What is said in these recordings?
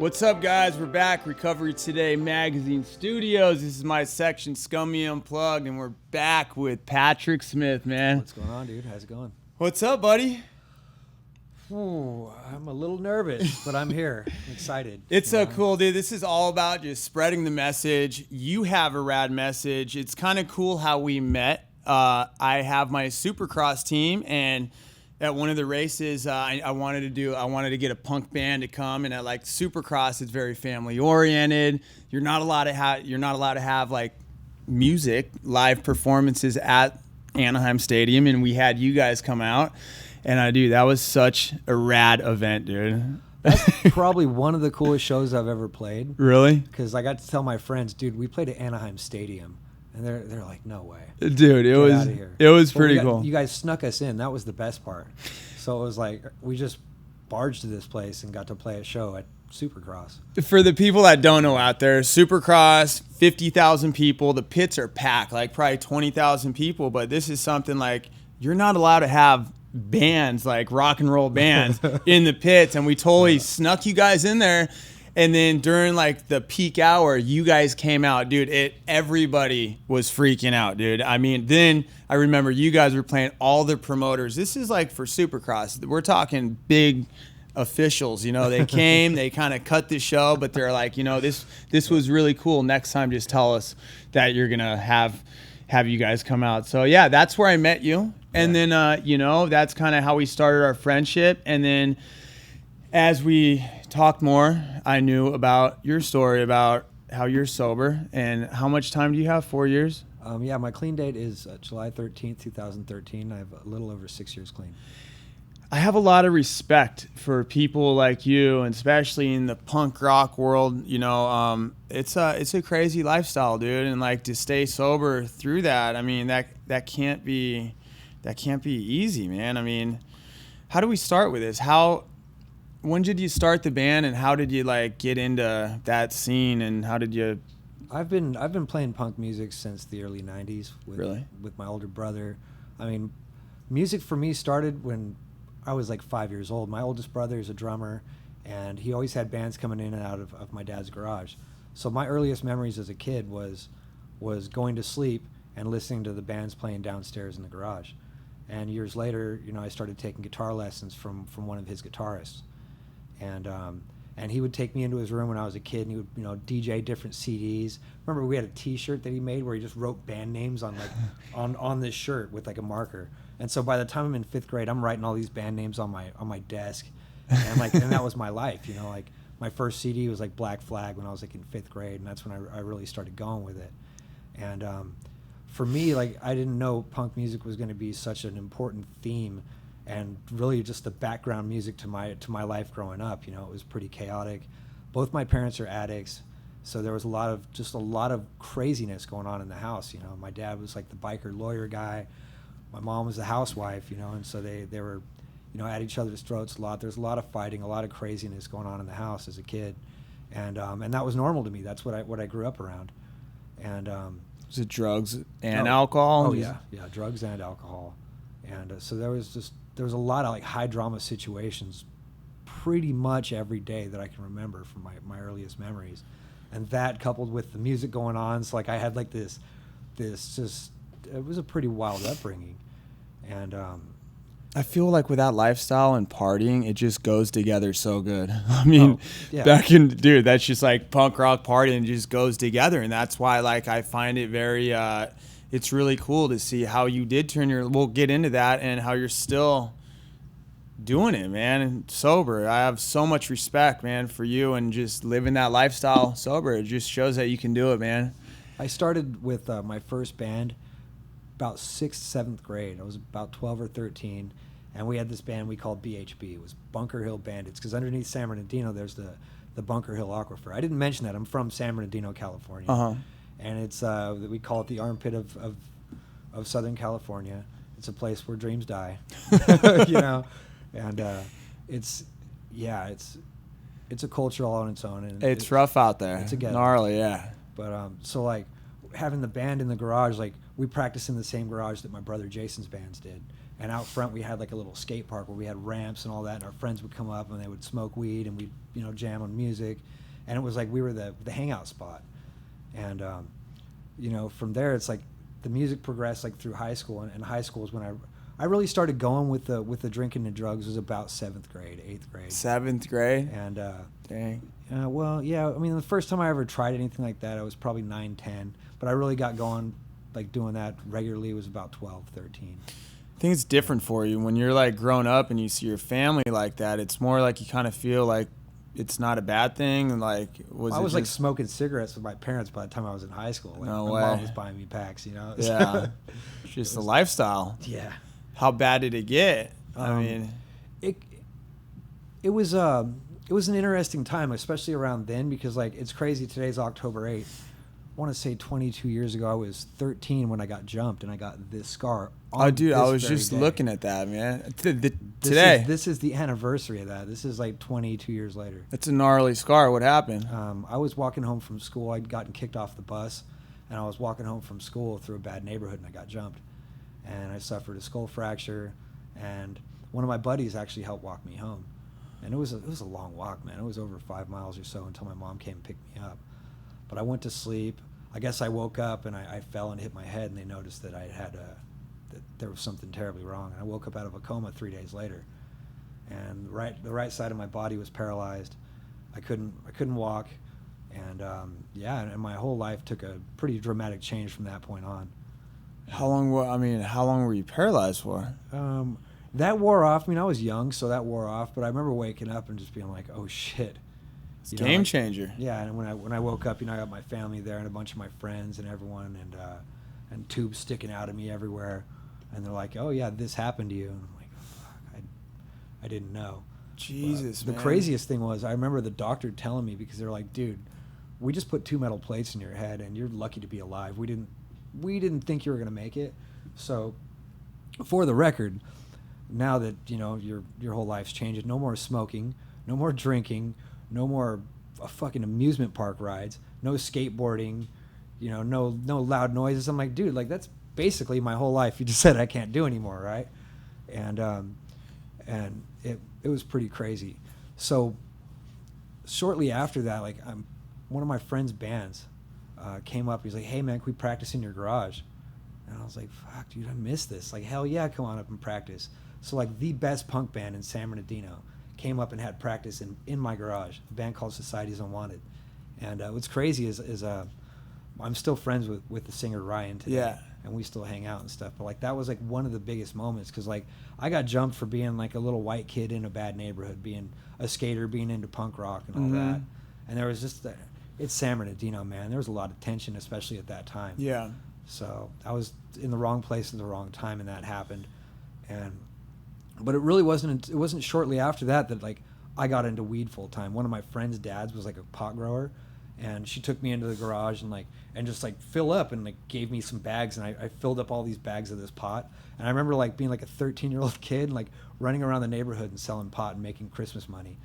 What's up, guys? We're back. Recovery Today Magazine Studios. This is my section, Scummy Unplugged, and we're back with Patrick Smith, man. What's going on, dude? How's it going? What's up, buddy? Ooh, I'm a little nervous, but I'm here. I'm excited. It's so cool, dude. This is all about just spreading the message. You have a rad message. It's kind of cool how we met. I have my Supercross team, and at one of the races, I wanted to get a punk band to come, and at like Supercross, it's very family oriented. You're not allowed to have like music, live performances at Anaheim Stadium, and we had you guys come out, and dude, that was such a rad event, dude. That's probably one of the coolest shows I've ever played. Really? Because I got to tell my friends, dude, we played at Anaheim Stadium. And they're like, no way. Dude, it was pretty cool. You guys snuck us in. That was the best part. So it was like, we just barged to this place and got to play a show at Supercross. For the people that don't know out there, Supercross, 50,000 people. The pits are packed, like probably 20,000 people. But this is something like, you're not allowed to have bands, like rock and roll bands, in the pits. And we totally snuck you guys in there. And then during like the peak hour, you guys came out, dude. Everybody was freaking out, dude. I mean, then I remember you guys were playing all the promoters. This is like for Supercross. We're talking big officials, you know. They came, they kind of cut the show, but they're like, you know, this was really cool. Next time, just tell us that you're gonna have you guys come out. So yeah, that's where I met you, and then you know, that's kind of how we started our friendship, and then as we talked more, I knew about your story about how you're sober. And how much time do you have? 4 years? Yeah, my clean date is July 13th, 2013. I have a little over 6 years clean. I have a lot of respect for people like you, and especially in the punk rock world. You know, it's a crazy lifestyle, dude. And like to stay sober through that, I mean, that can't be easy, man. I mean, how do we start with this? When did you start the band, and how did you like get into that scene, and how did you? I've been playing punk music since the early '90s with my older brother. I mean, music for me started when I was like 5 years old. My oldest brother is a drummer, and he always had bands coming in and out of my dad's garage. So my earliest memories as a kid was going to sleep and listening to the bands playing downstairs in the garage. And years later, you know, I started taking guitar lessons from one of his guitarists. And he would take me into his room when I was a kid, and he would, you know, DJ different CDs. Remember, we had a T-shirt that he made where he just wrote band names on like on this shirt with like a marker. And so by the time I'm in 5th grade, I'm writing all these band names on my desk, and that was my life, you know. Like my first CD was like Black Flag when I was like in 5th grade, and that's when I really started going with it. And for me, like, I didn't know punk music was going to be such an important theme. And really just the background music to my life growing up. You know, it was pretty chaotic. Both my parents are addicts, so there was a lot of craziness going on in the house. You know, my dad was like the biker lawyer guy. My mom was a housewife, you know, and so they were, you know, at each other's throats a lot. There's a lot of fighting, a lot of craziness going on in the house as a kid. And that was normal to me. That's what I grew up around. And was it drugs and alcohol? Oh yeah, drugs and alcohol. And so there was a lot of like high drama situations pretty much every day that I can remember from my earliest memories. And that coupled with the music going on, so like I had like this just, it was a pretty wild upbringing. And I feel like with that lifestyle and partying, it just goes together so good. I mean, dude, that's just like punk rock partying just goes together. And that's why like I find it very it's really cool to see how you did we'll get into that, and how you're still doing it, man, and sober. I have so much respect, man, for you, and just living that lifestyle sober. It just shows that you can do it, man. I started with my first band about 6th, 7th grade. I was about 12 or 13, and we had this band we called BHB. It was Bunker Hill Bandits, because underneath San Bernardino, there's the Bunker Hill Aquifer. I didn't mention that. I'm from San Bernardino, California. Uh-huh. And it's we call it the armpit of Southern California. It's a place where dreams die, you know, and it's a culture all on its own. And it's rough out there. It's a ghetto. Gnarly, yeah. But so like having the band in the garage, like we practiced in the same garage that my brother Jason's bands did, And out front we had like a little skate park where we had ramps and all that, and our friends would come up and they would smoke weed and we'd, you know, jam on music. And it was like we were the hangout spot. And, you know, from there it's like the music progressed like through high school. And high school is when I really started going with the drinking and drugs was about 7th grade, 8th grade. 7th grade? And, dang. Well, yeah, I mean, the first time I ever tried anything like that, I was probably 9, 10. But I really got going, like, doing that regularly was about 12, 13. I think it's different for you. When you're, like, grown up and you see your family like that, it's more like you kind of feel like it's not a bad thing. And, like, I was, like, smoking cigarettes with my parents by the time I was in high school. Like, no my way. mom was buying me packs, you know? Yeah. It's just the lifestyle. Yeah. How bad did it get? I mean... It was an interesting time, especially around then, because, like, it's crazy. Today's October 8th. I want to say 22 years ago, I was 13 when I got jumped, and I got this scar. Oh, dude, I was just looking at that, man. Today. This is the anniversary of that. This is like 22 years later. That's a gnarly scar. What happened? I was walking home from school. I'd gotten kicked off the bus, and I was walking home from school through a bad neighborhood, and I got jumped. And I suffered a skull fracture, and one of my buddies actually helped walk me home. And it was a long walk, man. It was over 5 miles or so until my mom came and picked me up. But I went to sleep. I guess I woke up and I fell and hit my head, and they noticed that that there was something terribly wrong. And I woke up out of a coma 3 days later, and the right side of my body was paralyzed. I couldn't walk, and and my whole life took a pretty dramatic change from that point on. How long were you paralyzed for? That wore off. I mean, I was young, so that wore off. But I remember waking up and just being like, "Oh shit!" It's a game changer. Yeah, and when I woke up, you know, I got my family there and a bunch of my friends and everyone, and tubes sticking out of me everywhere, and they're like, "Oh yeah, this happened to you." And I'm like, "Fuck, I didn't know." Jesus, man. The craziest thing was I remember the doctor telling me, because they're like, "Dude, we just put 2 metal plates in your head, and you're lucky to be alive. We didn't think you were gonna make it." So, for the record, now that you know your whole life's changed, no more smoking, no more drinking, no more fucking amusement park rides, no skateboarding, you know, no loud noises. I'm like, dude, like that's basically my whole life. You just said I can't do anymore, right? And it was pretty crazy. So shortly after that, like one of my friend's bands came up. He's like, "Hey man, can we practice in your garage?" And I was like, "Fuck, dude, I missed this. Like, hell yeah, come on up and practice." So like the best punk band in San Bernardino came up and had practice in my garage, a band called Society's Unwanted. And what's crazy is I'm still friends with the singer Ryan today. Yeah. And we still hang out and stuff. But like that was like one of the biggest moments, because like I got jumped for being like a little white kid in a bad neighborhood, being a skater, being into punk rock and all that. And there was just it's San Bernardino, man. There was a lot of tension, especially at that time. Yeah. So I was in the wrong place at the wrong time, and that happened. But it really wasn't shortly after that like I got into weed full time. One of my friend's dads was like a pot grower, and she took me into the garage and just like fill up, and like gave me some bags, and I filled up all these bags of this pot. And I remember like being like a 13-year-old kid and like running around the neighborhood and selling pot and making Christmas money.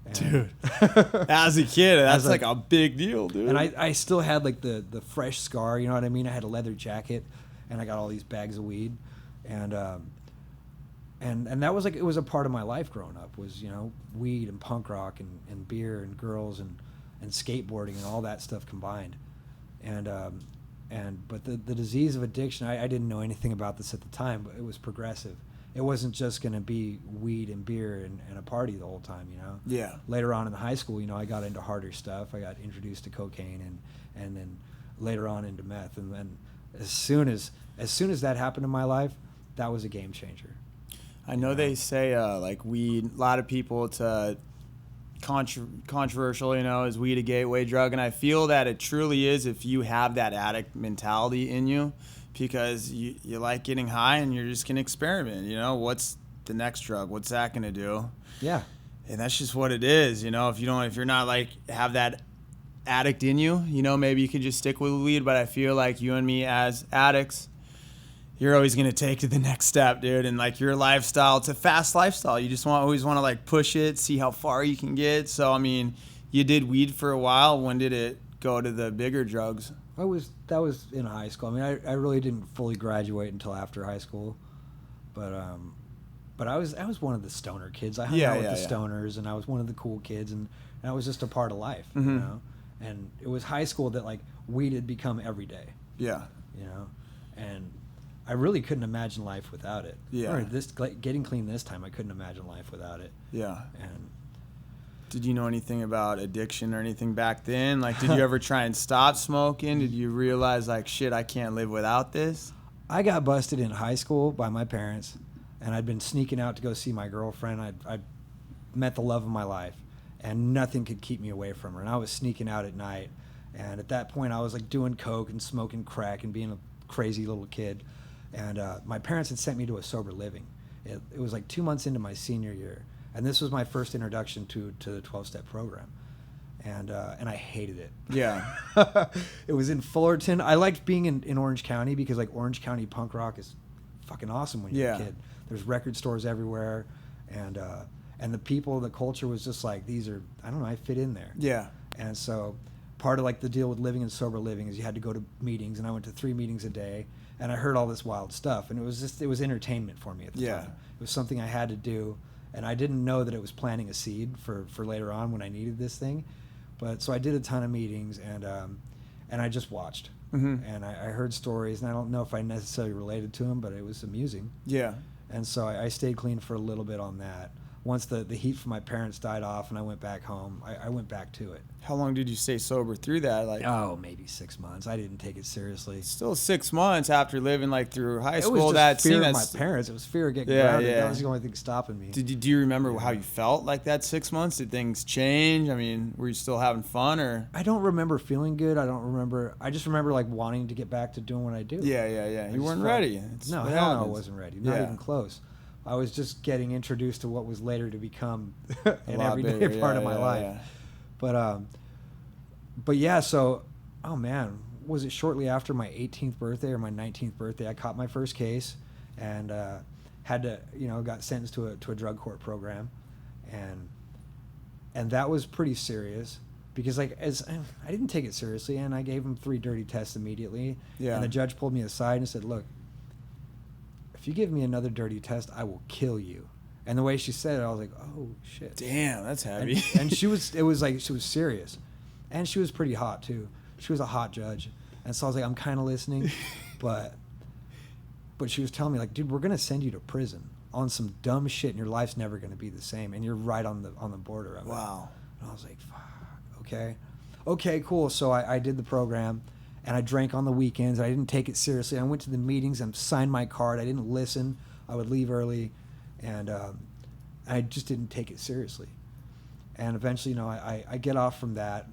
And dude, as a kid, that's like a big deal, dude. And I still had like the fresh scar, you know what I mean? I had a leather jacket, and I got all these bags of weed, and that was like, it was a part of my life growing up, was, you know, weed and punk rock and beer and girls and skateboarding and all that stuff combined. But the disease of addiction, I didn't know anything about this at the time, but it was progressive. It wasn't just going to be weed and beer and a party the whole time, you know? Yeah. Later on in high school, you know, I got into harder stuff. I got introduced to cocaine and then later on into meth. And then as soon as that happened in my life, that was a game changer. I know they say like weed, a lot of people, it's controversial, you know, is weed a gateway drug? And I feel that it truly is if you have that addict mentality in you, because you like getting high and you're just going to experiment, you know, what's the next drug? What's that going to do? Yeah. And that's just what it is, you know, if you're not like have that addict in you, you know, maybe you could just stick with weed. But I feel like you and me as addicts, you're always going to take to the next step, dude. And like your lifestyle, it's a fast lifestyle. You just always want to like push it, see how far you can get. So, I mean, you did weed for a while. When did it go to the bigger drugs? That was in high school. I mean, I really didn't fully graduate until after high school. But I was one of the stoner kids. I hung out with the stoners, and I was one of the cool kids, and that was just a part of life, you know. And it was high school that like weed had become every day. Yeah. You know, and I really couldn't imagine life without it. Yeah. Or getting clean this time, I couldn't imagine life without it. Yeah. And did you know anything about addiction or anything back then? Like, did you ever try and stop smoking? Did you realize like, shit, I can't live without this? I got busted in high school by my parents, and I'd been sneaking out to go see my girlfriend. I'd met the love of my life, and nothing could keep me away from her. And I was sneaking out at night, and at that point I was like doing coke and smoking crack and being a crazy little kid. And my parents had sent me to a sober living. It was like 2 months into my senior year, and this was my first introduction to the 12-step program. And I hated it. Yeah. It was in Fullerton. I liked being in Orange County because like Orange County punk rock is fucking awesome when you're a kid. There's record stores everywhere, and the people, the culture was just like, these are, I don't know, I fit in there. Yeah. And so part of like the deal with living in sober living is you had to go to meetings, and I went to 3 meetings a day, and I heard all this wild stuff, and it was entertainment for me at the time. It was something I had to do, and I didn't know that it was planting a seed for later on when I needed this thing. But so I did a ton of meetings, and I just watched. And I heard stories, and I don't know if I necessarily related to them, but it was amusing. Yeah. And so I stayed clean for a little bit on that. Once the heat from my parents died off and I went back home, I went back to it. How long did you stay sober through that? Like, oh, maybe 6 months. I didn't take it seriously. Still 6 months after living like through high school. It was just fear of my that's parents. It was fear of getting grounded. That was the only thing stopping me. Do you remember how you felt like that 6 months? Did things change? I mean, were you still having fun, or? I don't remember feeling good. I just remember like wanting to get back to doing what I do. Yeah. You weren't ready. No, hell no, I wasn't ready. Not even close. I was just getting introduced to what was later to become an everyday part of my life. But yeah, so, oh man, was it shortly after my 18th birthday or my 19th birthday, I caught my first case, and had to, got sentenced to a drug court program, and that was pretty serious because I didn't take it seriously, and I gave him 3 dirty tests immediately, and the judge pulled me aside and said, "Look, if you give me another dirty test, I will kill you." And the way she said it, I was like, "Oh shit, damn, that's heavy." And she was serious, and she was pretty hot too. She was a hot judge, and so I was like, I'm kind of listening, but she was telling me like, "Dude, we're gonna send you to prison on some dumb shit, and your life's never gonna be the same, and you're right on the border of it." Wow. And I was like, "Fuck, okay, cool." So I did the program. And I drank on the weekends. I didn't take it seriously. I went to the meetings and signed my card. I didn't listen. I would leave early, and I just didn't take it seriously. And eventually, I get off from that,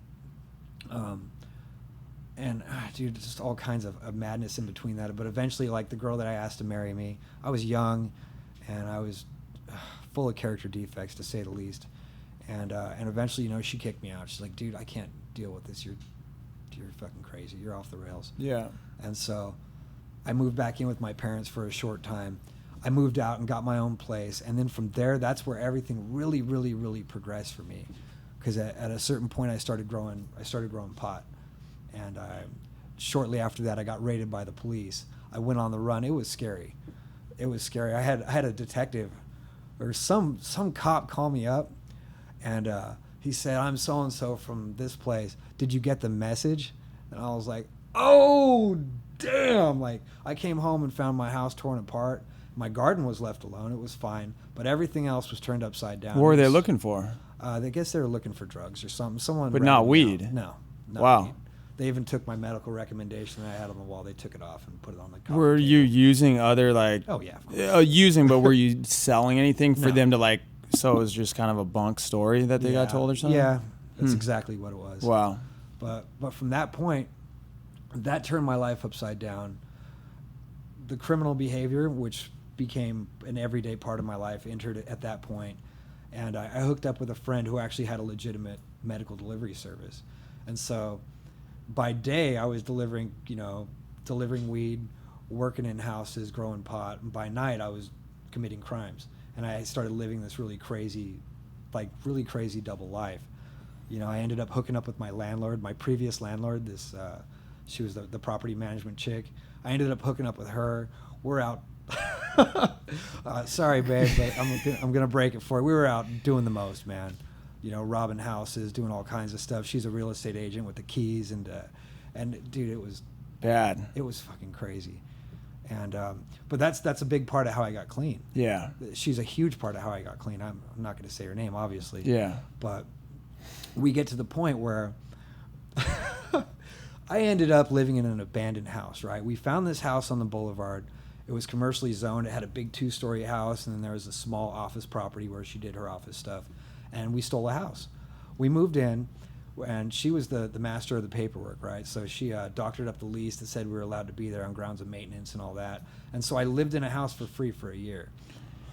and dude, just all kinds of madness in between that. But eventually, like the girl that I asked to marry me, I was young, and I was full of character defects, to say the least. And eventually, she kicked me out. She's like, "Dude, I can't deal with this. You're fucking crazy. You're off the rails." Yeah. And so I moved back in with my parents for a short time. I moved out and got my own place. And then from there, that's where everything really, really, really progressed for me. Because at a certain point, I started growing pot. And shortly after that, I got raided by the police. I went on the run. It was scary. I had a detective or some cop call me up, and he said, "I'm so-and-so from this place. Did you get the message?" And I was like, "Oh, damn." Like, I came home and found my house torn apart. My garden was left alone. It was fine. But everything else was turned upside down. What were they looking for? I guess they were looking for drugs or something. Someone. But not weed? No. Wow. Weed. They even took my medical recommendation that I had on the wall. They took it off and put it on the coffee Were table. you using other, like... Oh, yeah, of course. But were you selling anything for No. them to, like... So it was just kind of a bunk story that they got told or something? Yeah, that's exactly what it was. Wow. But from that point, that turned my life upside down. The criminal behavior, which became an everyday part of my life, entered at that point. And I hooked up with a friend who actually had a legitimate medical delivery service. And so by day, I was delivering weed, working in houses, growing pot. And by night, I was committing crimes. And I started living this really crazy double life. I ended up hooking up with my landlord, my previous landlord. She was the property management chick. I ended up hooking up with her. We're out Sorry, babe, but I'm gonna break it for you. We were out doing the most, man. You know, robbing houses, doing all kinds of stuff. She's a real estate agent with the keys, and dude, it was bad. It was fucking crazy. And but that's a big part of how I got clean. Yeah. She's a huge part of how I got clean. I'm not going to say her name, obviously. Yeah. But we get to the point where I ended up living in an abandoned house, right? We found this house on the boulevard. It was commercially zoned. It had a big 2-story house, and then there was a small office property where she did her office stuff. And we stole a house. We moved in, and she was the master of the paperwork, right? So she doctored up the lease that said we were allowed to be there on grounds of maintenance and all that. And so I lived in a house for free for a year.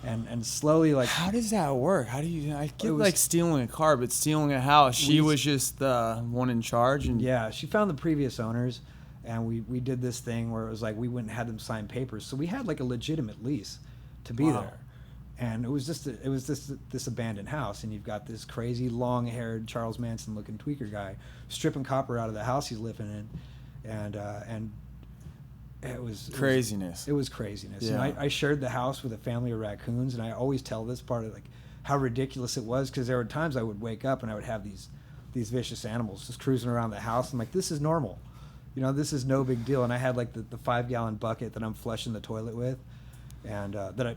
And slowly, like... How does that work? How do you... I get like stealing a car, but stealing a house, she was just the one in charge? And yeah, she found the previous owners, and we did this thing where it was like we went and had them sign papers. So we had like a legitimate lease to be there. And it was just this abandoned house, and you've got this crazy long-haired Charles Manson-looking tweaker guy stripping copper out of the house he's living in, and it was craziness. It was craziness. Yeah. And I shared the house with a family of raccoons, and I always tell this part of like how ridiculous it was, because there were times I would wake up and I would have these vicious animals just cruising around the house. I'm like, this is normal, you know, this is no big deal. And I had like the 5-gallon bucket that I'm flushing the toilet with, and that I.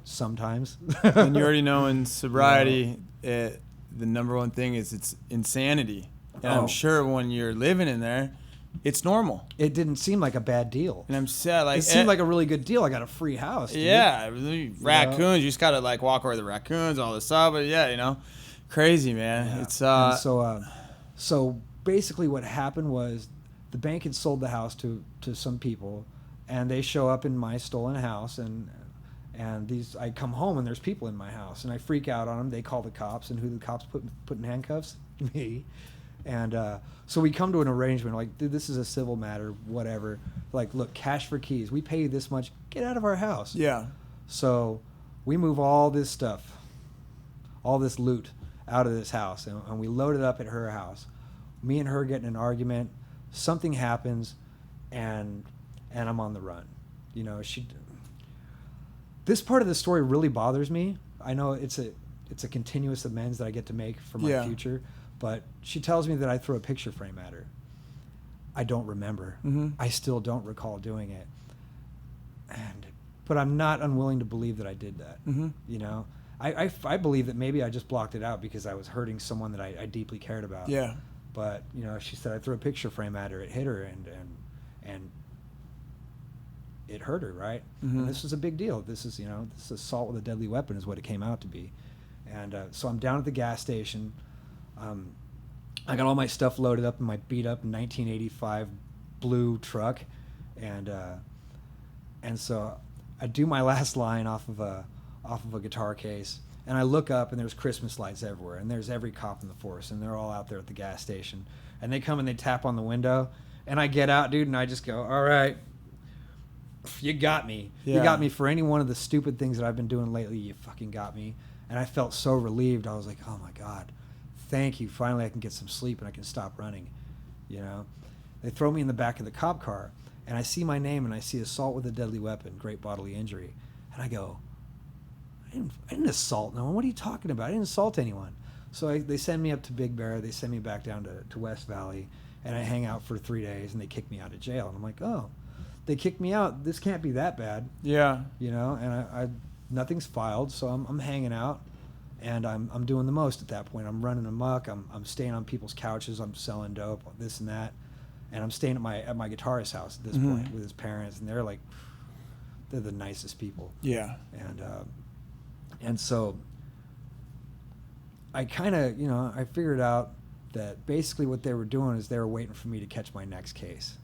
Sometimes. And you already know in sobriety, the number one thing is it's insanity. And I'm sure when you're living in there, it's normal. It didn't seem like a bad deal. And I'm sad. Like, it seemed like a really good deal. I got a free house. Dude. Yeah. Raccoons, you just got to like walk over the raccoons, all this stuff. But yeah, you know, crazy, man. Yeah. It's so basically what happened was the bank had sold the house to some people, and they show up in my stolen house, and I come home and there's people in my house, and I freak out on them. They call the cops, and who the cops put in handcuffs? Me. And so we come to an arrangement, like, dude, this is a civil matter, whatever. Like, look, cash for keys. We pay you this much. Get out of our house. Yeah. So we move all this stuff, all this loot out of this house, and we load it up at her house. Me and her get in an argument. Something happens, and I'm on the run. You know, this part of the story really bothers me. I know it's a continuous amends that I get to make for my future, but she tells me that I threw a picture frame at her. I don't remember. Mm-hmm. I still don't recall doing it. But I'm not unwilling to believe that I did that. Mm-hmm. You know, I believe that maybe I just blocked it out because I was hurting someone that I deeply cared about. Yeah. But you know, she said I threw a picture frame at her. It hit her, and it hurt her, right? Mm-hmm. And this was a big deal. This is assault with a deadly weapon is what it came out to be. And so I'm down at the gas station. I got all my stuff loaded up in my beat up 1985 blue truck, and so I do my last line off of a guitar case, and I look up, and there's Christmas lights everywhere, and there's every cop in the force, and they're all out there at the gas station, and they come and they tap on the window, and I get out, dude, and I just go, all right. You got me. Yeah. You got me for any one of the stupid things that I've been doing lately. You fucking got me. And I felt so relieved. I was like, oh my God, thank you. Finally, I can get some sleep and I can stop running. You know, they throw me in the back of the cop car, and I see my name, and I see assault with a deadly weapon, great bodily injury. And I go, I didn't assault no one. What are you talking about? I didn't assault anyone. So they send me up to Big Bear. They send me back down to West Valley, and I hang out for 3 days, and they kick me out of jail. And I'm like, oh. They kicked me out. This can't be that bad. Yeah. You know, and I nothing's filed, so I'm hanging out, and I'm doing the most at that point. I'm running amok. I'm staying on people's couches. I'm selling dope, this and that, and I'm staying at my guitarist's house at this point with his parents, and they're the nicest people. Yeah. And so I kind of, I figured out that basically what they were doing is they were waiting for me to catch my next case.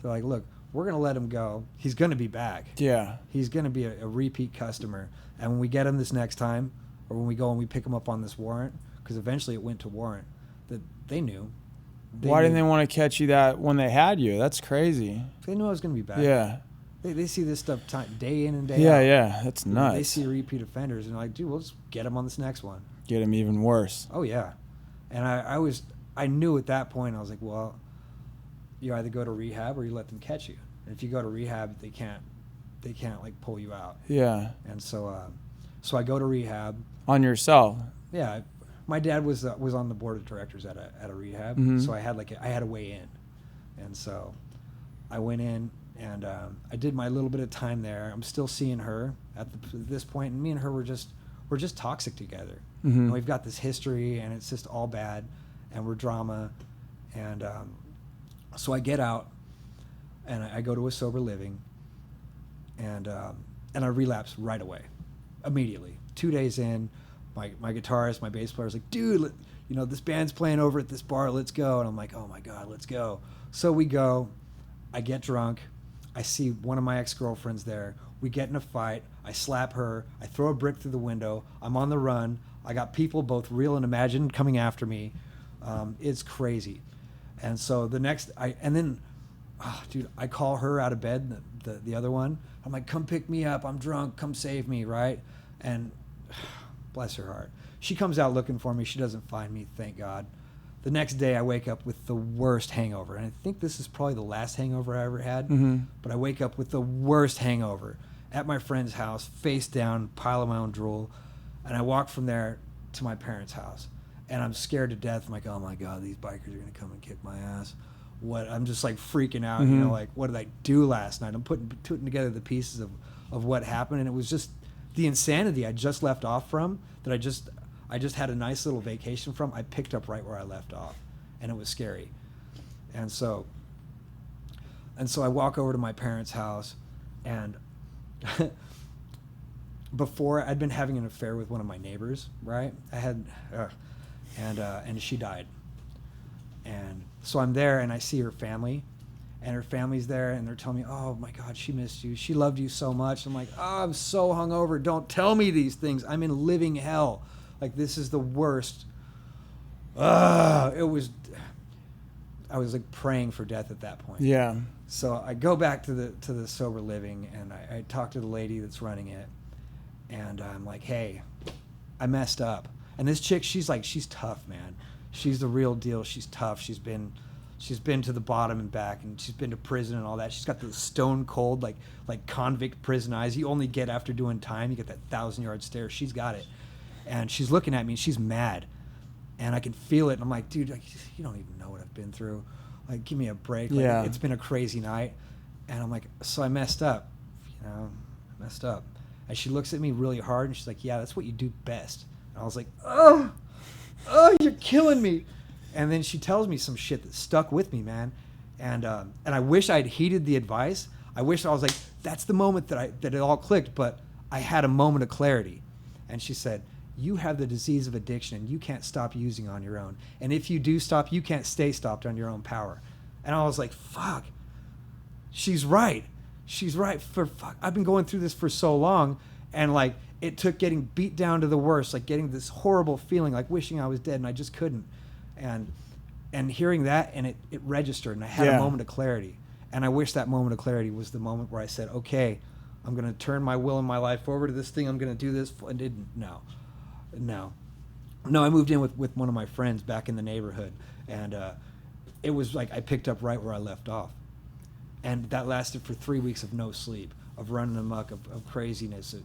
They're like, look, we're going to let him go. He's going to be back. Yeah. He's going to be a repeat customer. And when we get him this next time, or when we go and we pick him up on this warrant, because eventually it went to warrant, that they knew. Why didn't they want to catch you that when they had you? That's crazy. They knew I was going to be back. Yeah. They see this stuff day in and day out. Yeah, that's nuts. They see repeat offenders, and they're like, dude, we'll just get him on this next one. Get him even worse. Oh, yeah. And I knew at that point, I was like, well, you either go to rehab or you let them catch you. And if you go to rehab, they can't like pull you out. Yeah. And so I go to rehab. On yourself. Yeah. My dad was on the board of directors at a rehab, so I had a way in. And so I went in, and I did my little bit of time there. I'm still seeing her at this point, and me and her we're just toxic together. And we've got this history, and it's just all bad, and we're drama. And so I get out, and I go to a sober living, and I relapse right away, immediately. 2 days in, my guitarist, my bass player is like, dude, this band's playing over at this bar, let's go. And I'm like, oh my God, let's go. So we go, I get drunk, I see one of my ex-girlfriends there, we get in a fight, I slap her, I throw a brick through the window, I'm on the run, I got people both real and imagined coming after me. It's crazy. And so I call her out of bed, the other one. I'm like, come pick me up, I'm drunk, come save me, right? And bless her heart, she comes out looking for me, she doesn't find me, thank God. The next day I wake up with the worst hangover, and I think this is probably the last hangover I ever had, but I wake up with the worst hangover at my friend's house, face down, pile of my own drool, and I walk from there to my parents' house, and I'm scared to death. I'm like, oh my God, these bikers are going to come and kick my ass. I'm just like freaking out, like, what did I do last night? I'm putting together the pieces of what happened, and it was just the insanity I just left off from, that I just had a nice little vacation from. I picked up right where I left off, and it was scary. And so I walk over to my parents' house, and before I'd been having an affair with one of my neighbors, right? And she died. And so I'm there, and I see her family, and her family's there, and they're telling me, oh my God, she missed you. She loved you so much. I'm like, oh, I'm so hungover. Don't tell me these things. I'm in living hell. Like, this is the worst. I was like praying for death at that point. Yeah. So I go back to the sober living, and I talk to the lady that's running it, and I'm like, hey, I messed up. And this chick, she's tough, man. She's the real deal. She's tough. She's been to the bottom and back, and she's been to prison and all that. She's got the stone cold, like convict prison eyes you only get after doing time. You get that 1,000-yard stare. She's got it. And she's looking at me, and she's mad. And I can feel it. And I'm like, dude, you don't even know what I've been through. Like, give me a break. Like, yeah. It's been a crazy night. And I'm like, so I messed up. And she looks at me really hard, and she's like, yeah, that's what you do best. And I was like, oh, you're killing me. And then she tells me some shit that stuck with me, man. And I wish I'd heeded the advice. I wish I was like, that's the moment that it all clicked. But I had a moment of clarity. And she said, you have the disease of addiction, and you can't stop using on your own. And if you do stop, you can't stay stopped on your own power. And I was like, fuck. She's right. Fuck. I've been going through this for so long, and like, it took getting beat down to the worst, like getting this horrible feeling, like wishing I was dead, and I just couldn't. And hearing that, and it registered, and I had a moment of clarity. And I wish that moment of clarity was the moment where I said, okay, I'm going to turn my will and my life over to this thing. I'm going to do this. And didn't. No, I moved in with one of my friends back in the neighborhood, and it was like I picked up right where I left off. And that lasted for 3 weeks of no sleep, of running amok, of craziness.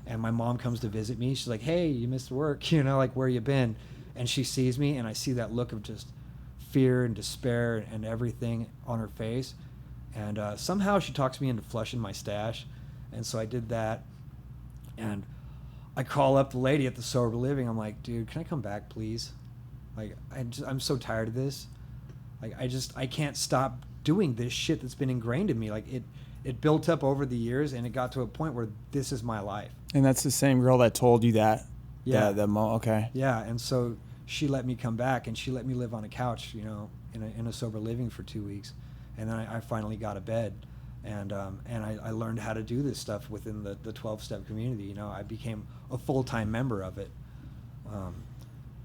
And my mom comes to visit me. She's like, hey, you missed work, like, where you been? And she sees me, and I see that look of just fear and despair and everything on her face. And somehow she talks me into flushing my stash. And so I did that. And I call up the lady at the sober living. I'm like, dude, can I come back, please? Like, I'm so tired of this. Like, I can't stop doing this shit that's been ingrained in me. Like, it built up over the years, and it got to a point where this is my life. And that's the same girl that told you that? Yeah. Okay. Yeah, and so she let me come back, and she let me live on a couch, in a sober living for 2 weeks. And then I finally got a bed. And I learned how to do this stuff within the 12-step community. I became a full-time member of it,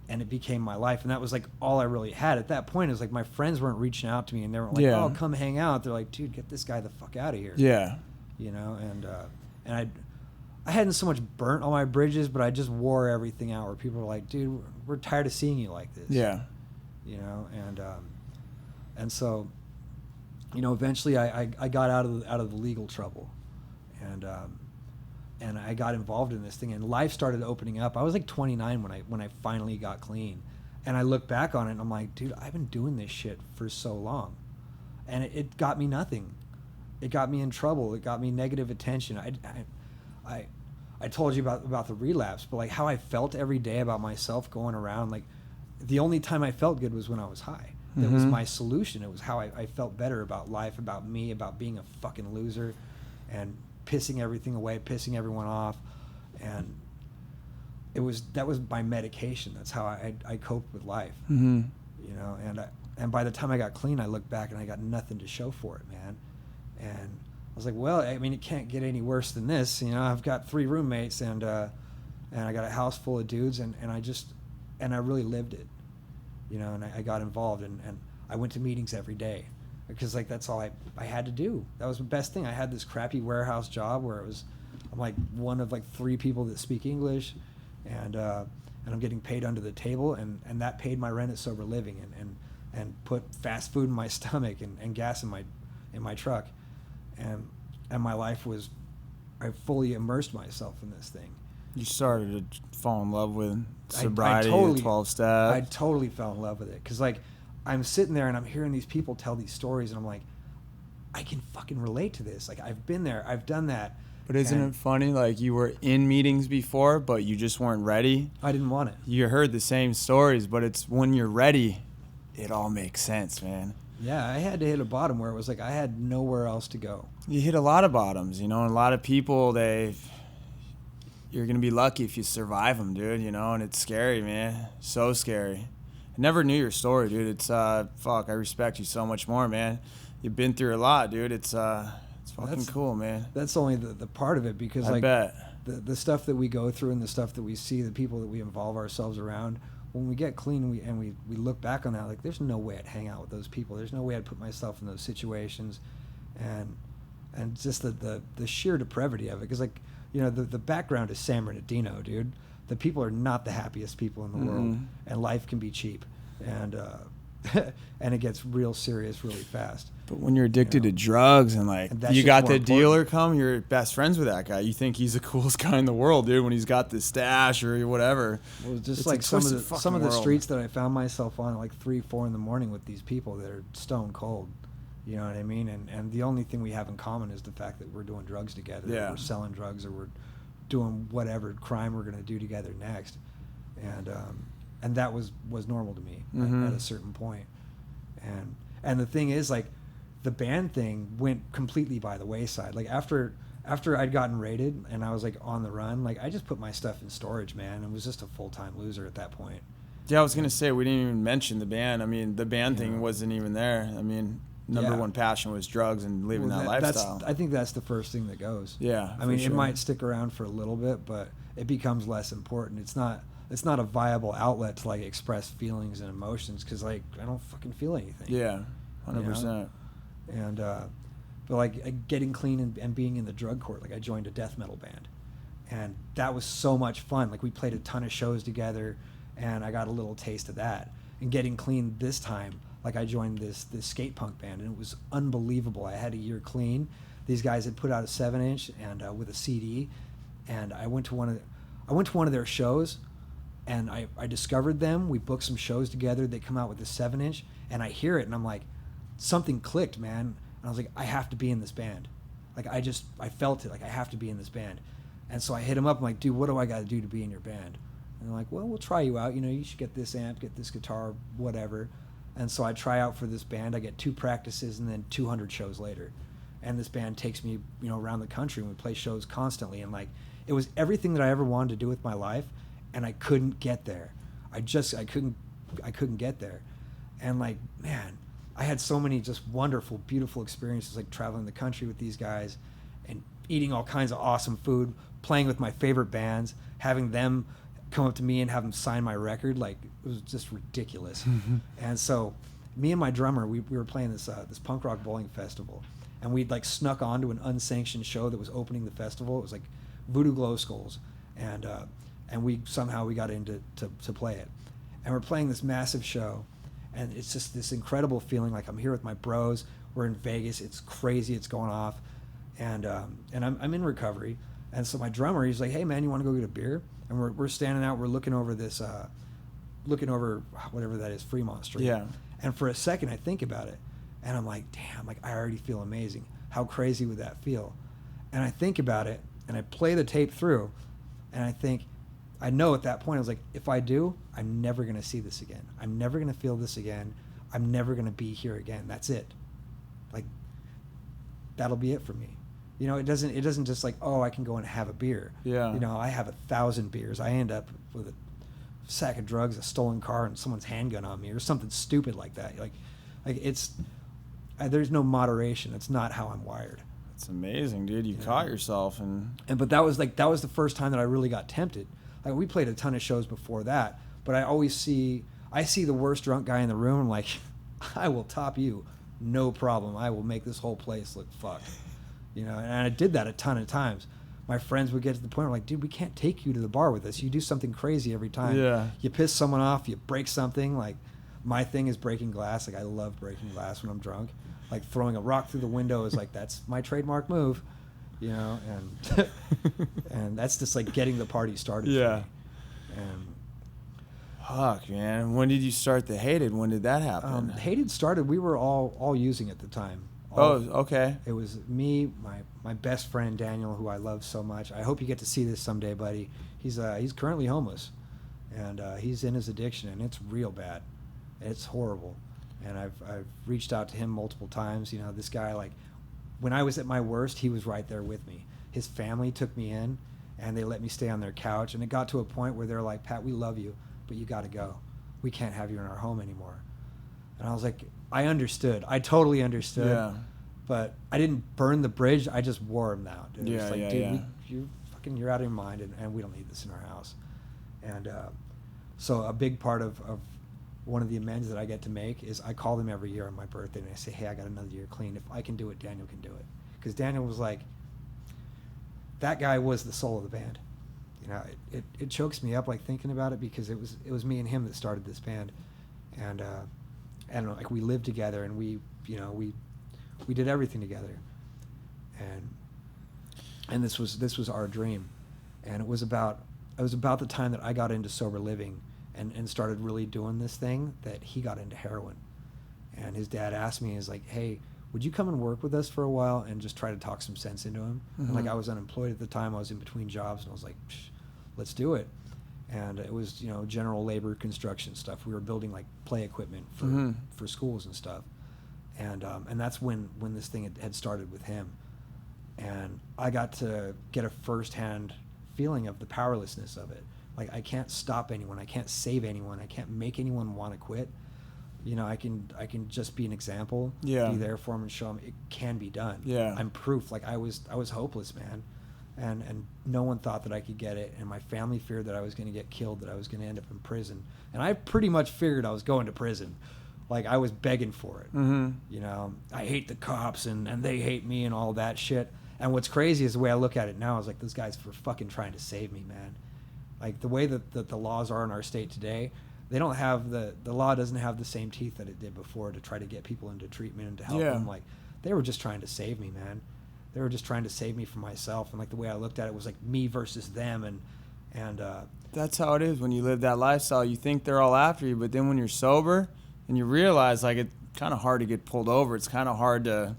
and it became my life. And that was like all I really had at that point. Is like my friends weren't reaching out to me, and they weren't like, "Oh, come hang out." They're like, "Dude, get this guy the fuck out of here." Yeah. And I hadn't so much burnt all my bridges, but I just wore everything out. Where people were like, "Dude, we're tired of seeing you like this." Yeah. And so. Eventually I got out of the legal trouble, and I got involved in this thing, and life started opening up. I was like 29 when I finally got clean, and I look back on it and I'm like, dude, I've been doing this shit for so long, and it got me nothing. It got me in trouble. It got me negative attention. I told you about the relapse, but like how I felt every day about myself going around, like the only time I felt good was when I was high. That was my solution. It was how I felt better about life, about me, about being a fucking loser and pissing everything away, pissing everyone off. And that was my medication. That's how I coped with life. You know, and by the time I got clean, I looked back and I got nothing to show for it, man. And I was like, well, I mean, it can't get any worse than this. You know, I've got 3 roommates and I got a house full of dudes, and I really lived it, you know, and I got involved, and I went to meetings every day because like that's all I had to do. That was the best thing. I had this crappy warehouse job where I'm like one of like 3 people that speak English, and I'm getting paid under the table, and that paid my rent at Sober Living and put fast food in my stomach and gas in my truck. And my life was, I fully immersed myself in this thing. You started to fall in love with sobriety, 12 steps. I totally fell in love with it. Because, like, I'm sitting there and I'm hearing these people tell these stories, and I'm like, I can fucking relate to this. Like, I've been there. I've done that. But isn't it funny? Like, you were in meetings before, but you just weren't ready. I didn't want it. You heard the same stories, but it's when you're ready, it all makes sense, man. Yeah, I had to hit a bottom where it was like I had nowhere else to go. You hit a lot of bottoms, you know, and a lot of people, you're going to be lucky if you survive them, dude, you know, and it's scary, man. So scary. I never knew your story, dude. It's, I respect you so much more, man. You've been through a lot, dude. It's fucking cool, man. That's only the part of it, because I bet. The stuff that we go through and the stuff that we see, the people that we involve ourselves around, when we get clean and we look back on that, like, there's no way I'd hang out with those people. There's no way I'd put myself in those situations, and just the sheer depravity of it. Because, like, you know, the background is San Bernardino, dude. The people are not the happiest people in the world, and life can be cheap, and and it gets real serious really fast. But when you're addicted to drugs and like you got the dealer come, you're best friends with that guy. You think he's the coolest guy in the world, dude, when he's got the stash or whatever. Well, just it's like some of the streets that I found myself on at like 3-4 in the morning with these people that are stone cold. You know what I mean? And the only thing we have in common is the fact that we're doing drugs together. Yeah. Or we're selling drugs, or we're doing whatever crime we're going to do together next. And that was normal to me at a certain point. And the thing is, like, the band thing went completely by the wayside. Like, after I'd gotten raided and I was like on the run, like, I just put my stuff in storage, man, and was just a full-time loser at that point. Yeah, I was gonna say, we didn't even mention the band. I mean, the band thing wasn't even there. I mean, number one passion was drugs and living that lifestyle. I think that's the first thing that goes. Yeah, I mean, it might stick around for a little bit, but it becomes less important. It's not a viable outlet to like express feelings and emotions, because like I don't fucking feel anything. Yeah, 100%. You know? And but like getting clean and being in the drug court, like I joined a death metal band, and that was so much fun. Like, we played a ton of shows together, and I got a little taste of that. And getting clean this time, like, I joined this skate punk band, and it was unbelievable. I had a year clean. These guys had put out a 7-inch and with a CD, and I went to one of their shows, and I discovered them. We booked some shows together. They come out with a 7-inch, and I hear it, and I'm like, something clicked, man. And I was like, I have to be in this band. Like, I felt it. Like, I have to be in this band. And so I hit him up. I'm like, dude, what do I got to do to be in your band? And they're like, well, we'll try you out. You know, you should get this amp, get this guitar, whatever. And so I try out for this band. I get 2 practices and then 200 shows later. And this band takes me, you know, around the country, and we play shows constantly. And like, it was everything that I ever wanted to do with my life, and I couldn't get there. I couldn't get there. And like, man, I had so many just wonderful, beautiful experiences, like traveling the country with these guys and eating all kinds of awesome food, playing with my favorite bands, having them come up to me and have them sign my record. Like, it was just ridiculous. And so me and my drummer, we were playing this punk rock bowling festival, and we'd like snuck onto an unsanctioned show that was opening the festival. It was like Voodoo Glow Skulls, and we somehow got in to play it. And we're playing this massive show, and it's just this incredible feeling, like I'm here with my bros. We're in Vegas. It's crazy. It's going off. and I'm in recovery. And so my drummer, he's like, hey man, you want to go get a beer? And we're standing out, we're looking over whatever that is, Fremont Street. Yeah. And for a second I think about it, and I'm like, damn, like I already feel amazing. How crazy would that feel? And I think about it, and I play the tape through, and I think, I know at that point, I was like, if I do, I'm never going to see this again. I'm never going to feel this again. I'm never going to be here again. That's it. Like, that'll be it for me. You know, it doesn't just like, oh, I can go and have a beer. Yeah. You know, I have 1,000 beers. I end up with a sack of drugs, a stolen car, and someone's handgun on me, or something stupid like that. Like there's no moderation. It's not how I'm wired. It's amazing, dude. You caught yourself, but that was the first time that I really got tempted. Like, we played a ton of shows before that, but I see the worst drunk guy in the room. I'm like, I will top you, no problem. I will make this whole place look fucked, you know. And I did that a ton of times. My friends would get to the point where like, dude, we can't take you to the bar with us. You do something crazy every time. Yeah. You piss someone off. You break something. Like, my thing is breaking glass. Like, I love breaking glass when I'm drunk. Like, throwing a rock through the window is like, that's my trademark move. You know, and and that's just like getting the party started. Yeah. For me. Fuck, man. When did you start the Hated? When did that happen? Hated started, we were all using at the time. Okay. It was me, my best friend Daniel, who I love so much. I hope you get to see this someday, buddy. He's currently homeless, and he's in his addiction, and it's real bad. It's horrible. And I've reached out to him multiple times. You know, this guy, like, when I was at my worst, he was right there with me. His family took me in, and they let me stay on their couch. And it got to a point where they're like, Pat, we love you, but you got to go. We can't have you in our home anymore. And I was like, I understood. I totally understood. Yeah. But I didn't burn the bridge. I just wore him out. It was like, dude, you're out of your mind, and we don't need this in our house. And so a big part of one of the amends that I get to make is I call them every year on my birthday, and I say, hey, I got another year clean. If I can do it, Daniel can do it. Because Daniel was like, that guy was the soul of the band. You know, it chokes me up, like, thinking about it, because it was me and him that started this band. And I don't know, like, we lived together, and we did everything together. And this was our dream. And it was about the time that I got into sober living and started really doing this thing that he got into heroin. And his dad asked me, he's like, hey, would you come and work with us for a while and just try to talk some sense into him? Mm-hmm. And like, I was unemployed at the time. I was in between jobs, and I was like, let's do it. And it was, you know, general labor, construction stuff. We were building like play equipment for schools and stuff. And that's when this thing had started with him. And I got to get a firsthand feeling of the powerlessness of it. Like, I can't stop anyone. I can't save anyone. I can't make anyone want to quit. You know, I can just be an example. Yeah. Be there for them and show them it can be done. Yeah. I'm proof. Like, I was hopeless, man. And no one thought that I could get it. And my family feared that I was going to get killed, that I was going to end up in prison. And I pretty much figured I was going to prison. Like, I was begging for it. Mm-hmm. You know, I hate the cops and they hate me and all that shit. And what's crazy is the way I look at it now is like, those guys were fucking trying to save me, man. Like, the way that the laws are in our state today, they don't have the law doesn't have the same teeth that it did before to try to get people into treatment and to help them. Like, they were just trying to save me, man. They were just trying to save me from myself. And like, the way I looked at it was like me versus them. And that's how it is when you live that lifestyle. You think they're all after you, but then when you're sober and you realize, like, it's kind of hard to get pulled over. It's kind of hard to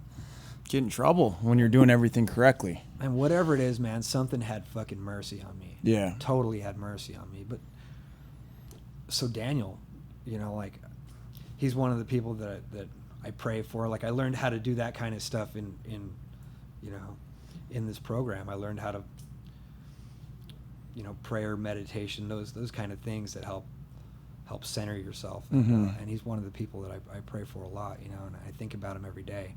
get in trouble when you're doing everything correctly. And whatever it is, man, something had fucking mercy on me. Yeah. Totally had mercy on me. But so Daniel, you know, like, he's one of the people that I pray for. Like, I learned how to do that kind of stuff in you know, in this program. I learned how to, you know, prayer, meditation, those kind of things that help center yourself. And he's one of the people that I pray for a lot, you know, and I think about him every day.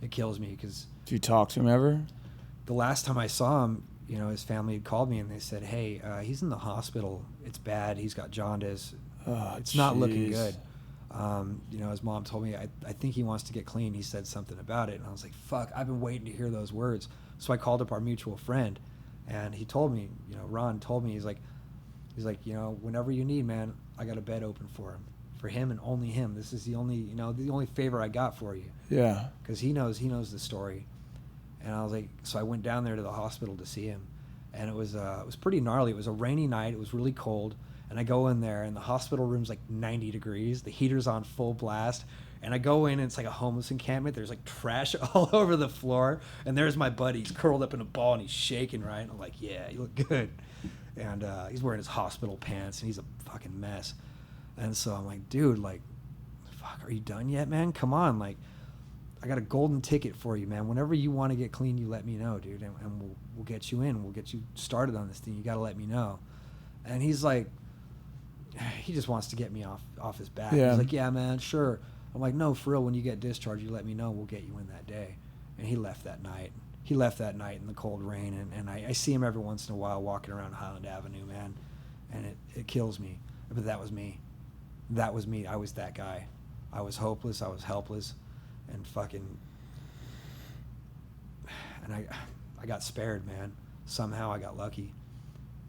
It kills me because... Do you talk to him ever? The last time I saw him, you know, his family had called me and they said, hey, he's in the hospital. It's bad. He's got jaundice. It's not looking good. You know, his mom told me, I think he wants to get clean. He said something about it. And I was like, fuck, I've been waiting to hear those words. So I called up our mutual friend, and he told me, you know, Ron told me, he's like, you know, whenever you need, man, I got a bed open for him and only him. This is the only favor I got for you. Yeah. Because he knows the story. And I was like, so I went down there to the hospital to see him, and it was pretty gnarly. It was a rainy night. It was really cold, and I go in there, and the hospital room's like 90 degrees. The heater's on full blast, and I go in, and it's like a homeless encampment. There's like trash all over the floor, and there's my buddy. He's curled up in a ball, and he's shaking, right? And I'm like, yeah, you look good. And he's wearing his hospital pants, and he's a fucking mess. And so I'm like, dude, like, fuck, are you done yet, man? Come on, like, I got a golden ticket for you, man. Whenever you want to get clean, you let me know, dude, and we'll get you in. We'll get you started on this thing. You got to let me know. And he's like, he just wants to get me off his back. Yeah. He's like, yeah, man, sure. I'm like, no, for real, when you get discharged, you let me know. We'll get you in that day. And he left that night. He left that night in the cold rain, and I see him every once in a while walking around Highland Avenue, man, and it kills me. But that was me. That was me. I was that guy. I was hopeless. I was helpless. And fucking, and I got spared, man. Somehow I got lucky,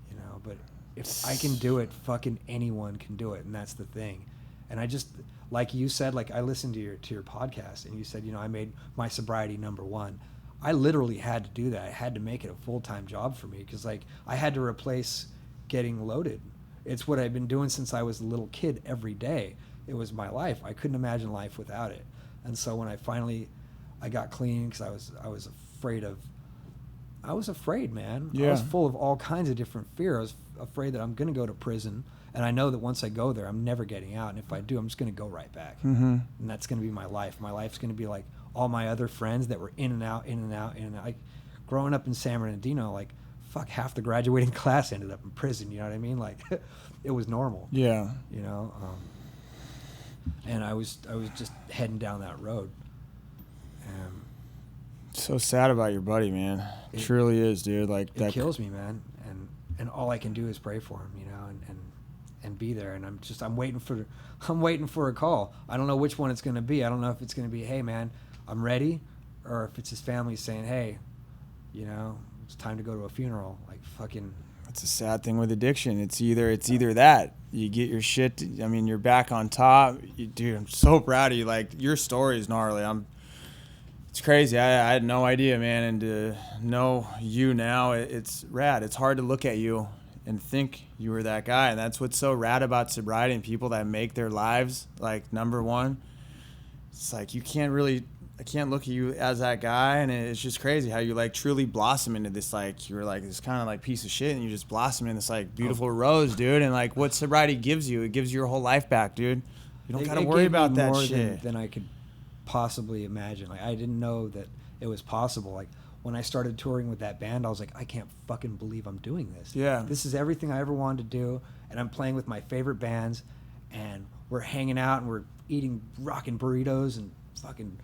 you know. But if I can do it, fucking anyone can do it, and that's the thing. And I just, like you said, like I listened to your podcast, and you said, you know, I made my sobriety number one. I literally had to do that. I had to make it a full-time job for me because, like, I had to replace getting loaded. It's what I've been doing since I was a little kid every day. It was my life. I couldn't imagine life without it. And so when I got clean, because I was afraid, man. Yeah. I was full of all kinds of different fear. I was afraid that I'm going to go to prison, and I know that once I go there, I'm never getting out. And if I do, I'm just going to go right back. Mm-hmm. And that's going to be my life. My life's going to be like all my other friends that were in and out, in and out, in and out. Like, growing up in San Bernardino, like, fuck, half the graduating class ended up in prison. You know what I mean? Like, it was normal. Yeah. You know. And I was just heading down that road. So sad about your buddy, man. It truly is, dude. Like, it kills me, man. And all I can do is pray for him, you know, and be there. And I'm waiting for a call. I don't know which one it's going to be. I don't know if it's going to be, hey, man, I'm ready, or if it's his family saying, hey, you know, it's time to go to a funeral. Like, fucking. That's a sad thing with addiction. It's either that you get your shit. I mean, you're back on top. Dude, I'm so proud of you. Like, your story is gnarly. It's crazy. I had no idea, man. And to know you now, it's rad. It's hard to look at you and think you were that guy. And that's what's so rad about sobriety and people that make their lives, like, number one. It's like I can't look at you as that guy, and it's just crazy how you, like, truly blossom into this, like, you were like this kind of like piece of shit, and you just blossom in this, like, beautiful rose, dude. And, like, what sobriety gives you, it gives you your whole life back, dude. You don't gotta worry about that shit. Than I could possibly imagine. Like, I didn't know that it was possible. Like, when I started touring with that band, I was like, I can't fucking believe I'm doing this. Yeah. This is everything I ever wanted to do, and I'm playing with my favorite bands, and we're hanging out, and we're eating rockin' burritos and fucking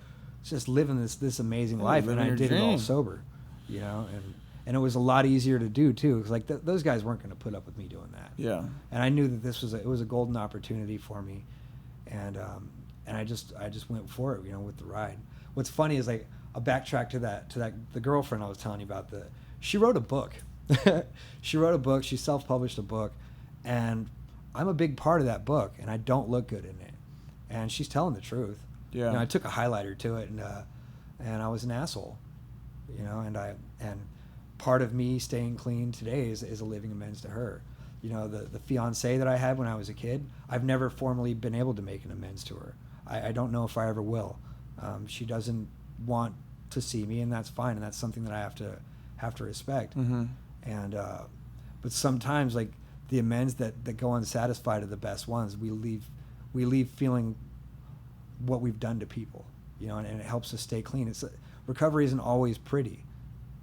just living this amazing life. And I did it all sober, you know, and it was a lot easier to do too, because like those guys weren't going to put up with me doing that. Yeah. And I knew that it was a golden opportunity for me, and I just went for it, you know, with the ride. What's funny is, like, I'll backtrack to that the girlfriend I was telling you about. She wrote a book. She self-published a book, and I'm a big part of that book, and I don't look good in it, and she's telling the truth. Yeah. You know, I took a highlighter to it, and I was an asshole, you know, and part of me staying clean today is a living amends to her. You know, the fiance that I had when I was a kid, I've never formally been able to make an amends to her. I don't know if I ever will. She doesn't want to see me, and that's fine, and that's something that I have to respect. Mm-hmm. And but sometimes, like, the amends that go unsatisfied are the best ones. We leave feeling what we've done to people, you know, and it helps us stay clean. Recovery isn't always pretty,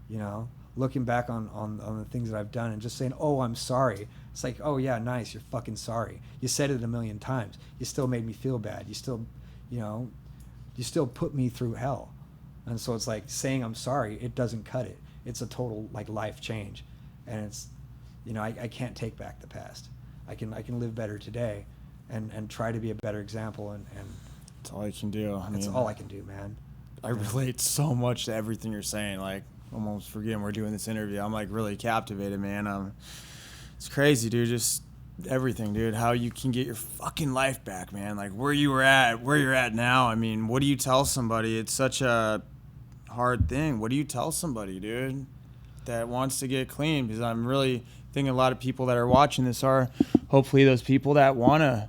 you know. Looking back on the things that I've done and just saying, oh, I'm sorry. It's like, oh yeah, nice, you're fucking sorry. You said it a million times. You still made me feel bad. You still, you know, you still put me through hell. And so it's like, saying I'm sorry, it doesn't cut it. It's a total, like, life change. And it's, you know, I can't take back the past. I can live better today and try to be a better example, and that's all I can do. That's all I can do, man. I relate so much to everything you're saying. Like, almost forgetting we're doing this interview. I'm, like, really captivated, man. It's crazy, dude. Just everything, dude. How you can get your fucking life back, man. Like, where you're at now. I mean, what do you tell somebody? It's such a hard thing. What do you tell somebody, dude, that wants to get clean? Because I'm really thinking a lot of people that are watching this are hopefully those people that want to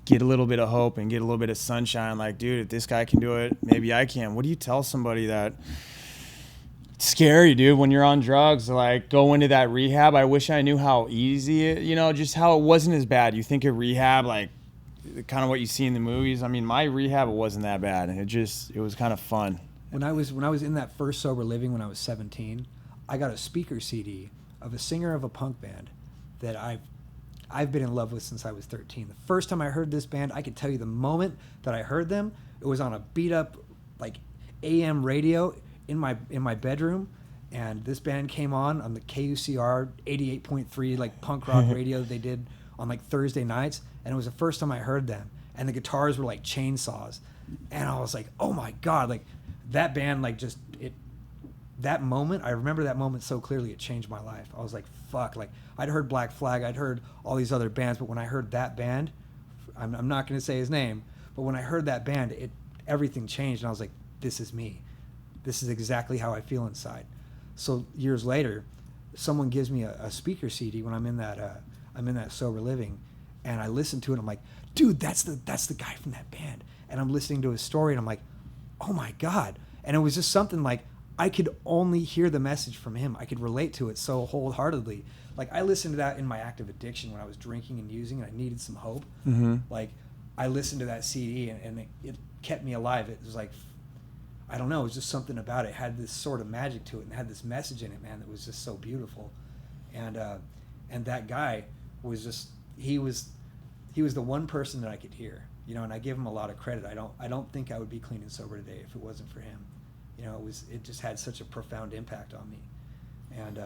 get a little bit of hope and get a little bit of sunshine. Like, dude, if this guy can do it, maybe I can. What do you tell somebody that it's scary, dude, when you're on drugs, like go into that rehab? I wish I knew how easy it, just how it wasn't as bad. You think of rehab, like kind of what you see in the movies. I mean, my rehab, it wasn't that bad. It was kind of fun. When I was in that first sober living when I was 17, I got a speaker CD of a singer of a punk band that I've been in love with since I was 13. The first time I heard this band, I could tell you the moment that I heard them, it was on a beat up like AM radio in my bedroom, and this band came on the KUCR 88.3 like punk rock radio that they did on like Thursday nights, and it was the first time I heard them, and the guitars were like chainsaws, and I was like, oh my God, like that band, like just it, that moment, I remember that moment so clearly. It changed my life. I was like, fuck, like I'd heard Black Flag, I'd heard all these other bands, but when I heard that band, I'm not going to say his name, but when I heard that band, everything changed, and I was like, this is me. This is exactly how I feel inside. So years later, someone gives me a speaker CD when I'm in that sober living, and I listen to it. I'm like, dude, that's the guy from that band. And I'm listening to his story, and I'm like, oh my God. And it was just something like I could only hear the message from him. I could relate to it so wholeheartedly. Like I listened to that in my active addiction when I was drinking and using, and I needed some hope. Mm-hmm. Like I listened to that CD, and it kept me alive. It was like, I don't know, it was just something about it. It had this sort of magic to it and had this message in it, man, that was just so beautiful. And that guy was just, he was the one person that I could hear, and I give him a lot of credit. I don't think I would be clean and sober today if it wasn't for him. It just had such a profound impact on me. And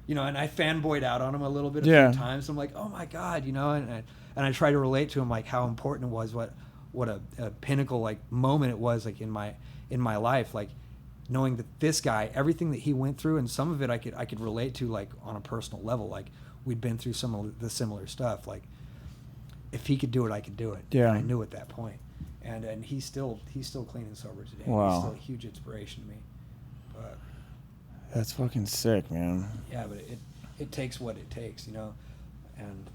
and I fanboyed out on him a little bit a few times. I'm like, oh my God, and I try to relate to him, like how important it was, what a pinnacle like moment it was, like in my life, like knowing that this guy, everything that he went through, and some of it I could relate to, like on a personal level, like we'd been through some of the similar stuff. Like if he could do it, I could do it. Yeah. And I knew at that point. And he's still clean and sober today. Wow. He's still a huge inspiration to me. But that's fucking sick, man. Yeah, but it takes what it takes, And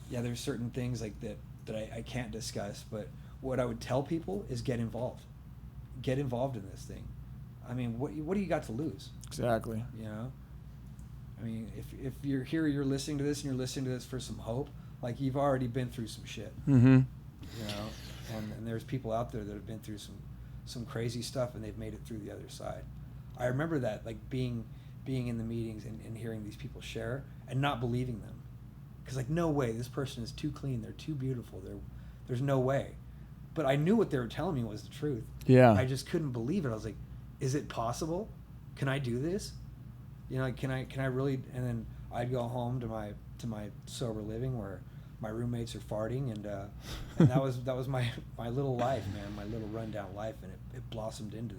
yeah, there's certain things like that I can't discuss, but what I would tell people is get involved. Get involved in this thing. I mean, what do you got to lose? Exactly. I mean, if you're here, you're listening to this, and you're listening to this for some hope, like you've already been through some shit. Mm-hmm. And there's people out there that have been through some crazy stuff, and they've made it through the other side. I remember that, like being in the meetings and hearing these people share and not believing them, because like, no way, this person is too clean, they're too beautiful, there's no way. But I knew what they were telling me was the truth. Yeah. I just couldn't believe it. I was like, is it possible? Can I do this? Can I really? And then I'd go home to my sober living where my roommates are farting, and that was my little life, man, my little rundown life, and it blossomed into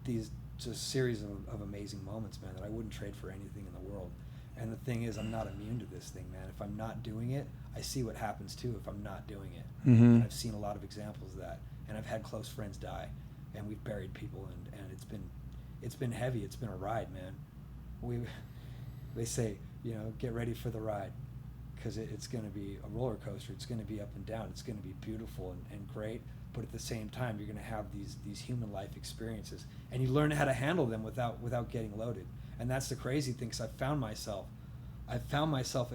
these just series of amazing moments, man, that I wouldn't trade for anything in the world. And the thing is, I'm not immune to this thing, man. If I'm not doing it, I see what happens too if I'm not doing it. Mm-hmm. And I've seen a lot of examples of that, and I've had close friends die, and we've buried people, and it's been heavy. It's been a ride, man. They say, get ready for the ride, because it's going to be a roller coaster. It's going to be up and down. It's going to be beautiful and great, but at the same time, you're going to have these human life experiences, and you learn how to handle them without getting loaded. And that's the crazy thing, because I've found myself at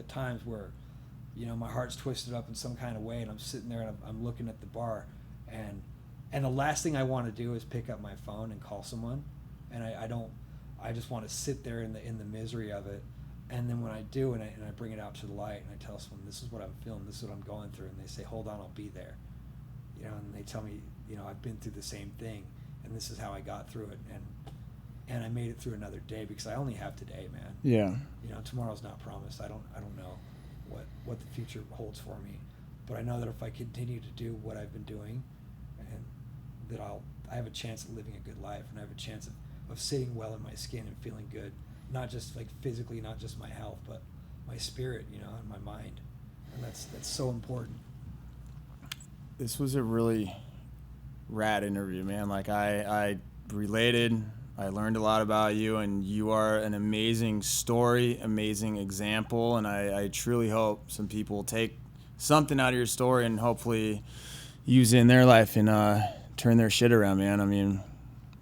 times where, my heart's twisted up in some kind of way, and I'm sitting there and I'm looking at the bar, and the last thing I want to do is pick up my phone and call someone, and I just want to sit there in the misery of it. And then when I do, and I bring it out to the light, and I tell someone, this is what I'm feeling, this is what I'm going through, and they say, hold on, I'll be there. And they tell me, I've been through the same thing, and this is how I got through it, and I made it through another day, because I only have today, man. Yeah. Tomorrow's not promised. I don't know what the future holds for me, but I know that if I continue to do what I've been doing, and that I have a chance of living a good life, and I have a chance of sitting well in my skin and feeling good, not just like physically, not just my health, but my spirit, and my mind, and that's so important. This was a really rad interview, man. Like I related. I learned a lot about you, and you are an amazing story, amazing example, and I truly hope some people will take something out of your story and hopefully use it in their life and turn their shit around, man. I mean,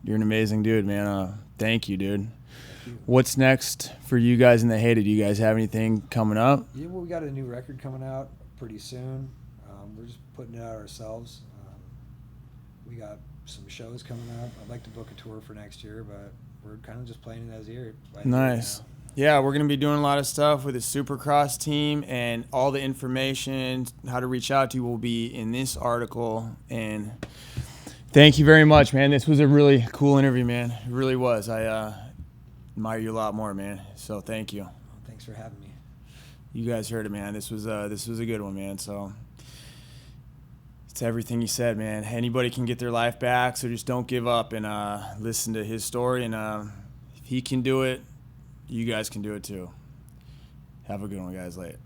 you're an amazing dude, man. Thank you, dude. Thank you. What's next for you guys in the Hated? Do you guys have anything coming up? Yeah, well, we got a new record coming out pretty soon. We're just putting it out ourselves. We got some shows coming up. I'd like to book a tour for next year, but we're kind of just playing it as ear. Nice. Yeah, we're going to be doing a lot of stuff with the Supercross team, and all the information, how to reach out to you, will be in this article. And thank you very much, man. This was a really cool interview, man. It really was. I admire you a lot more, man. So thank you. Thanks for having me. You guys heard it, man. This was a good one, man. So it's everything you said, man. Anybody can get their life back, so just don't give up and listen to his story. And if he can do it, you guys can do it too. Have a good one, guys. Later.